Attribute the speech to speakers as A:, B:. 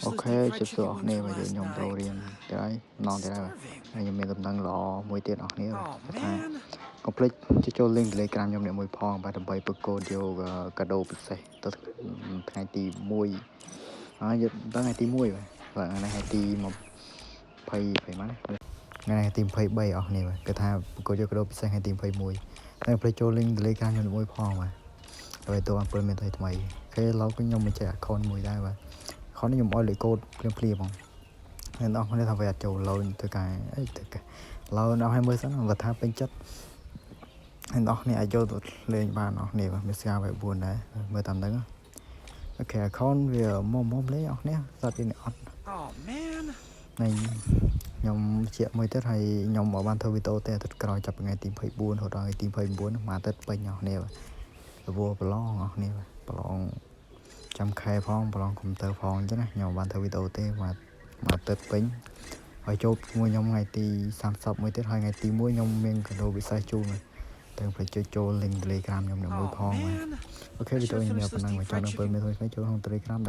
A: អូខេជិបសួរអស់គ្នាបាទយើងខ្ញុំប្រូរៀនទៅហើយណងទៅហើយបាទហើយខ្ញុំមានដំណឹងល្អមួយទៀតអស់គ្នាបាទគឺថាកុំភ្លេចចូល link Telegram ខ្ញុំអ្នកមួយផងបាទដើម្បីប្រកួតយកកាដូពិសេសទៅថ្ងៃទី1ហើយយកដល់ថ្ងៃទី1បាទថ្ងៃទី20ម៉ានថ្ងៃទី23អស់គ្នាបាទគឺថាប្រកួតយកកាដូពិសេសថ្ងៃទី21ហើយកុំភ្លេចចូល link Telegram ខ្ញុំអ្នកមួយផងបាទដើម្បីទៅអំពើមានថ្មីគេឡូវខ្ញុំបញ្ជាក់ account មួយដែរបាទខននេះខ្ញុំឲ្យលេខកូដភ្លាមបងហើយអស់គ្នាថាវាអត់ចូលឡូនទៅកាយអីទៅឡូនអស់ឲ្យមើលសិនបើថាពេញចិត្តហើយអស់គ្នាអាចចូលទៅលេងបានអស់គ្នាបាទមានស្កាវា4ដែរមើលតាមហ្នឹងអូខេ account វាមុំលេងអស់គ្នាស្ដាប់នេះអត់ណៃខ្ញុំជាមួយទៀតហើយខ្ញុំមកបានធ្វើវីដេអូតែអាទិត្យក្រោយចាប់ថ្ងៃទី24រហូតដល់ថ្ងៃទី29មួយអាទិត្យពេញអស់គ្នាបាទរវល់ប្រឡងអស់គ្នាបាទប្រឡងចាំខែផងប្រឡងកុំព្យូទ័រផងអញ្ចឹងណាខ្ញុំបានធ្វើវីដេអូទេមកអាទិត្យពេញហើយចូលជាមួយខ្ញុំថ្ងៃទី30មួយទៀតហើយថ្ងៃទី1ខ្ញុំមានកាដូពិសេសជូនតែភ្លេចចូល link Telegram ខ្ញុំមួយផងបាទអូខេវីដេអូនេះមានប៉ុណ្ណឹងមកចង់ដល់ពេលមានថ្មីចូលក្នុង Telegram